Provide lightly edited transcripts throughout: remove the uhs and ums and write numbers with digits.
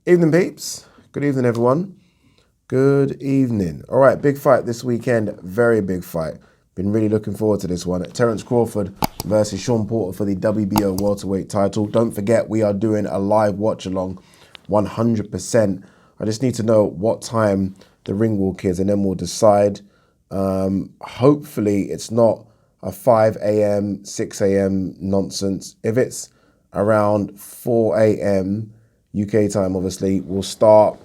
Evening, peeps. Good evening, everyone. Good evening. All right, big fight this weekend. Very big fight. Been really looking forward to this one. Terence Crawford versus Shawn Porter for the WBO welterweight title. Don't forget, we are doing a live watch along 100%. I just need to know what time the ring walk is, and then we'll decide. Hopefully, it's not a 5 a.m., 6 a.m. nonsense. If it's around 4 a.m. UK time, obviously, we'll start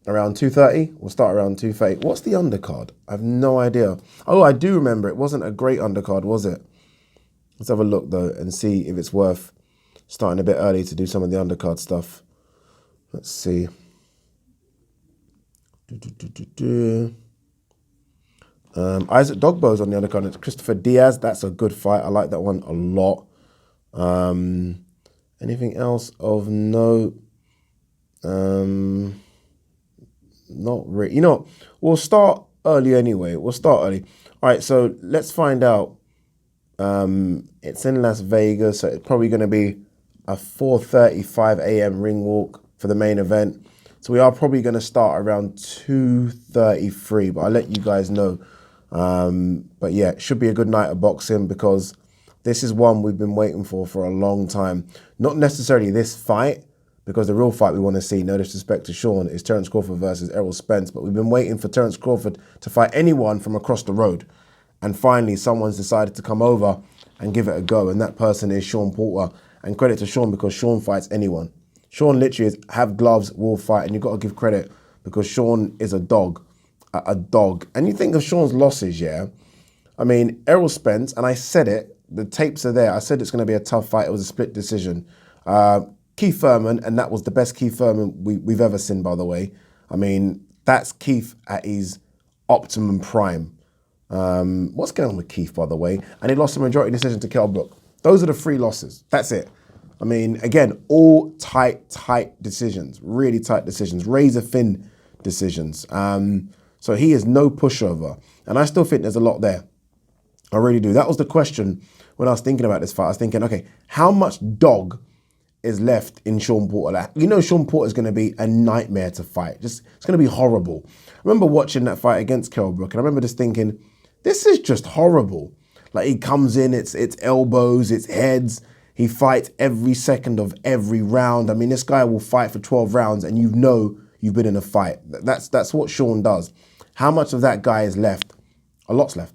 around 2:30. We'll start around 2:30. What's the undercard? I have no idea. Oh, I do remember. It wasn't a great undercard, was it? Let's have a look, though, and see if it's worth starting a bit early to do some of the undercard stuff. Let's see. Isaac Dogbo's on the undercard. It's Christopher Diaz. That's a good fight. I like that one a lot. Anything else of note? Not really. You know, we'll start early anyway. We'll start early. All right, so let's find out. It's in Las Vegas, so it's probably going to be a 4:35 a.m. ring walk for the main event. So we are probably going to start around 2:33, but I'll let you guys know. But yeah, it should be a good night of boxing because this is one we've been waiting for a long time. Not necessarily this fight, because the real fight we want to see, no disrespect to Shawn, is Terence Crawford versus Errol Spence. But we've been waiting for Terence Crawford to fight anyone from across the road. And finally, someone's decided to come over and give it a go. And that person is Shawn Porter. And credit to Shawn, because Shawn fights anyone. Shawn literally is have gloves, will fight. And you've got to give credit because Shawn is a dog. A dog. And you think of Shawn's losses, yeah? I mean, Errol Spence, and I said it, the tapes are there. I said it's going to be a tough fight. It was a split decision. Keith Thurman, and that was the best Keith Thurman we've ever seen, by the way. I mean, that's Keith at his optimum prime. What's going on with Keith, by the way? And he lost a majority decision to Kell Brook. Those are the three losses. That's it. I mean, again, all tight decisions, really tight decisions, razor thin decisions. So he is no pushover. And I still think there's a lot there. I really do. That was the question when I was thinking about this fight. I was thinking, okay, how much dog is left in Shawn Porter? Like, you know, Shawn Porter is going to be a nightmare to fight. It's going to be horrible. I remember watching that fight against Kell Brook, and I remember just thinking, this is just horrible. Like, he comes in, it's elbows, it's heads. He fights every second of every round. I mean, this guy will fight for 12 rounds, and you know you've been in a fight. That's what Shawn does. How much of that guy is left? A lot's left.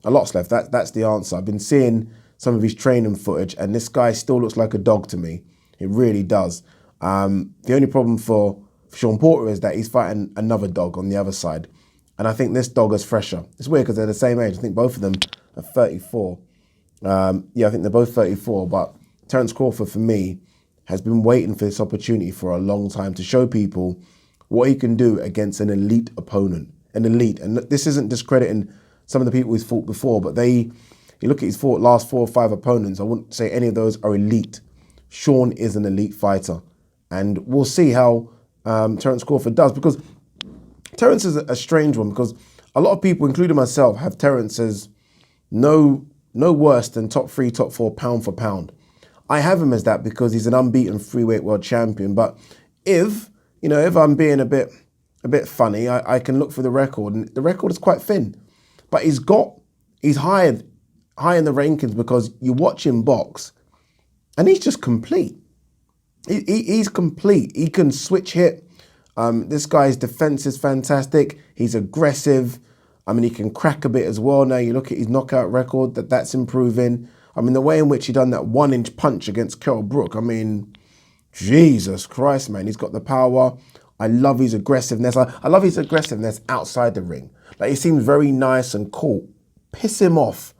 A lot's left. That's the answer. I've been seeing some of his training footage, and this guy still looks like a dog to me. It really does. The only problem for Shawn Porter is that he's fighting another dog on the other side. And I think this dog is fresher. It's weird because they're the same age. I think both of them are 34. Yeah, I think they're both 34. But Terence Crawford, for me, has been waiting for this opportunity for a long time to show people what he can do against an elite opponent. An elite. And this isn't discrediting some of the people he's fought before, but you look at his last 4 or 5 opponents, I wouldn't say any of those are elite. Shawn is an elite fighter. And we'll see how Terence Crawford does, because Terence is a strange one, because a lot of people, including myself, have Terence as no worse than top 3, top 4 pound for pound. I have him as that because he's an unbeaten freeweight world champion. But if I'm being a bit funny, I can look for the record, and the record is quite thin. But he's high in the rankings because you watch him box, and he's just complete. He's complete. He can switch hit. This guy's defense is fantastic. He's aggressive. I mean, he can crack a bit as well. Now you look at his knockout record, that's improving. I mean, the way in which he done that 1-inch punch against Kell Brook, I mean, Jesus Christ, man. He's got the power. I love his aggressiveness. I love his aggressiveness outside the ring. Like, he seems very nice and cool. Piss him off,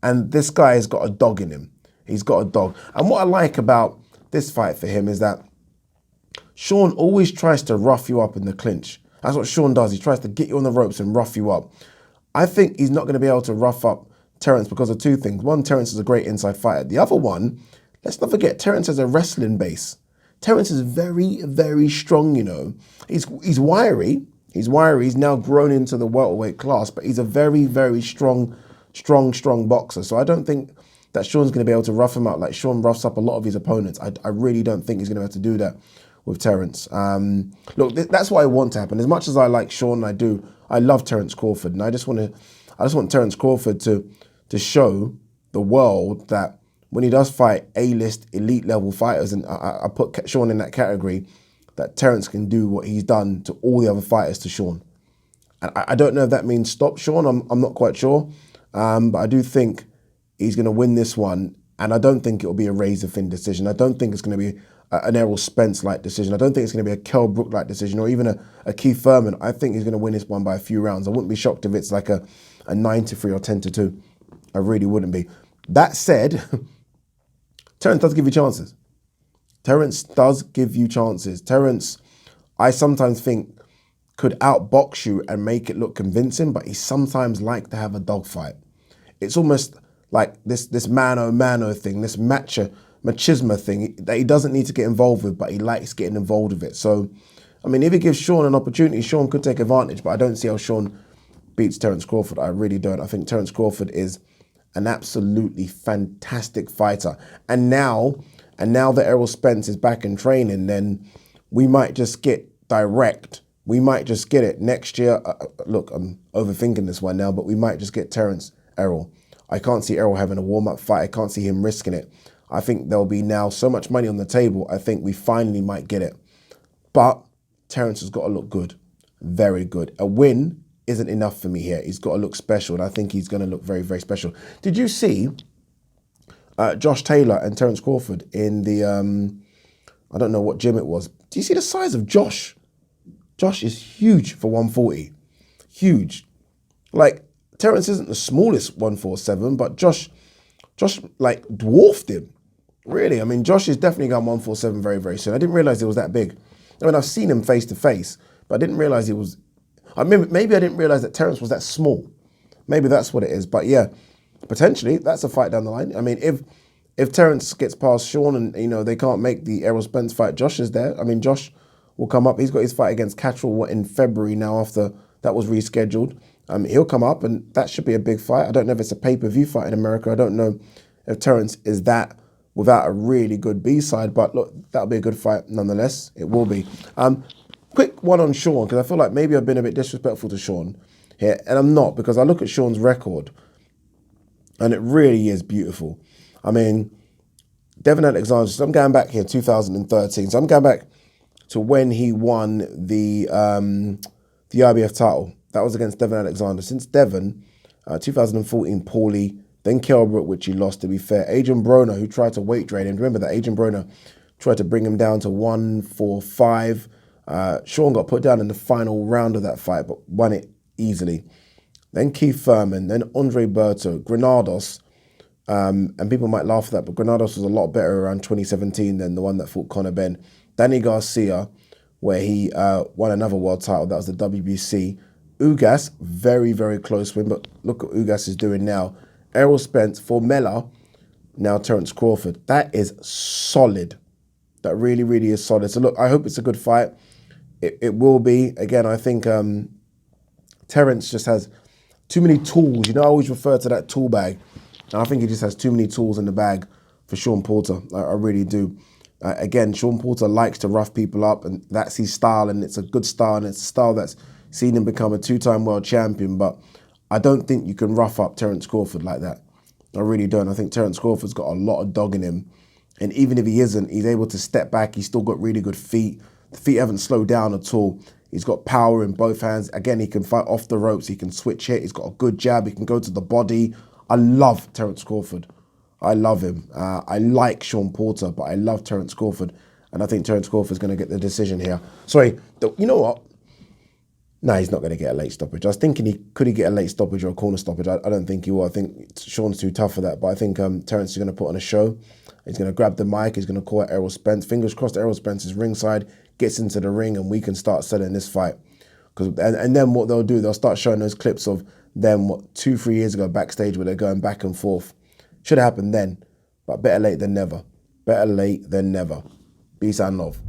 and this guy has got a dog in him. He's got a dog. And what I like about this fight for him is that Shawn always tries to rough you up in the clinch. That's what Shawn does. He tries to get you on the ropes and rough you up. I think he's not going to be able to rough up Terence because of 2 things. One, Terence is a great inside fighter. The other one, let's not forget, Terence has a wrestling base. Terence is very, very strong, you know. He's wiry. He's wiry. He's now grown into the welterweight class, but he's a very, very strong boxer. So I don't think that Shawn's going to be able to rough him out like Shawn roughs up a lot of his opponents. I really don't think he's going to be able to do that. with Terence. Look, that's what I want to happen. As much as I like Shawn, I love Terence Crawford, and I just want Terence Crawford to show the world that when he does fight A-list elite level fighters, and I put Shawn in that category, that Terence can do what he's done to all the other fighters to Shawn. And I don't know if that means stop Shawn. I'm not quite sure, but I do think he's going to win this one, and I don't think it'll be a razor-thin decision. I don't think it's going to be an Errol Spence-like decision. I don't think it's going to be a Kell Brook-like decision, or even a Keith Thurman. I think he's going to win this one by a few rounds. I wouldn't be shocked if it's like a 9-3 or 10-2. I really wouldn't be. That said, Terence does give you chances. Terence does give you chances. Terence, I sometimes think, could outbox you and make it look convincing, but he sometimes like to have a dogfight. It's almost like this mano thing, this machismo thing that he doesn't need to get involved with, but he likes getting involved with it. So, I mean, if he gives Shawn an opportunity, Shawn could take advantage, but I don't see how Shawn beats Terence Crawford. I really don't. I think Terence Crawford is an absolutely fantastic fighter. And now that Errol Spence is back in training, then we might just get direct. We might just get it next year. Look, I'm overthinking this one now, but we might just get Terence Errol. I can't see Errol having a warm-up fight. I can't see him risking it. I think there'll be now so much money on the table, I think we finally might get it. But Terence has got to look good, very good. A win isn't enough for me here. He's got to look special, and I think he's going to look very, very special. Did you see Josh Taylor and Terence Crawford in the, I don't know what gym it was. Do you see the size of Josh? Josh is huge for 140. Huge. Like, Terence isn't the smallest 147, but Josh like dwarfed him. Really, I mean, Josh is definitely going 147 very, very soon. I didn't realize he was that big. I mean, I've seen him face to face, but I didn't realize he was. I mean, maybe I didn't realize that Terence was that small. Maybe that's what it is. But yeah, potentially that's a fight down the line. I mean, if Terence gets past Shawn and they can't make the Errol Spence fight, Josh is there. I mean, Josh will come up. He's got his fight against Catterall in February now after that was rescheduled. He'll come up, and that should be a big fight. I don't know if it's a pay-per-view fight in America. I don't know if Terence is that without a really good B-side, but look, that'll be a good fight nonetheless. It will be. Quick one on Shawn, because I feel like maybe I've been a bit disrespectful to Shawn here, and I'm not, because I look at Shawn's record, and it really is beautiful. I mean, Devin Alexander, so I'm going back here, 2013, so I'm going back to when he won the IBF title. That was against Devin Alexander. Since Devin, 2014, Paulie, then Kell Brook, which he lost, to be fair. Adrian Broner, who tried to weight drain him. Remember that Adrian Broner tried to bring him down to 145. Shawn got put down in the final round of that fight, but won it easily. Then Keith Thurman, then Andre Berto, Granados, and people might laugh at that, but Granados was a lot better around 2017 than the one that fought Conor Benn. Danny Garcia, where he won another world title, that was the WBC. Ugas, very, very close win, but look what Ugas is doing now. Errol Spence, Formella, now Terence Crawford. That is solid. That really, really is solid. So look, I hope it's a good fight. It will be. Again, I think Terence just has too many tools. I always refer to that tool bag. And I think he just has too many tools in the bag for Shawn Porter. I really do. Again, Shawn Porter likes to rough people up, and that's his style, and it's a good style, and it's a style that's seen him become a two-time world champion, but I don't think you can rough up Terence Crawford like that. I really don't. I think Terence Crawford's got a lot of dog in him, and even if he isn't, he's able to step back. He's still got really good feet. The feet haven't slowed down at all. He's got power in both hands. Again, he can fight off the ropes. He can switch hit. He's got a good jab. He can go to the body. I love Terence Crawford. I love him. I like Shawn Porter, but I love Terence Crawford, and I think Terence Crawford's going to get the decision here. Sorry, you know what? No, he's not going to get a late stoppage. I was thinking could he get a late stoppage or a corner stoppage? I don't think he will. I think Shawn's too tough for that. But I think Terence is going to put on a show. He's going to grab the mic. He's going to call out Errol Spence. Fingers crossed Errol Spence is ringside, gets into the ring, and we can start selling this fight. And then what they'll do, they'll start showing those clips of them, 2-3 years ago backstage where they're going back and forth. Should have happened then. But better late than never. Better late than never. Peace and love.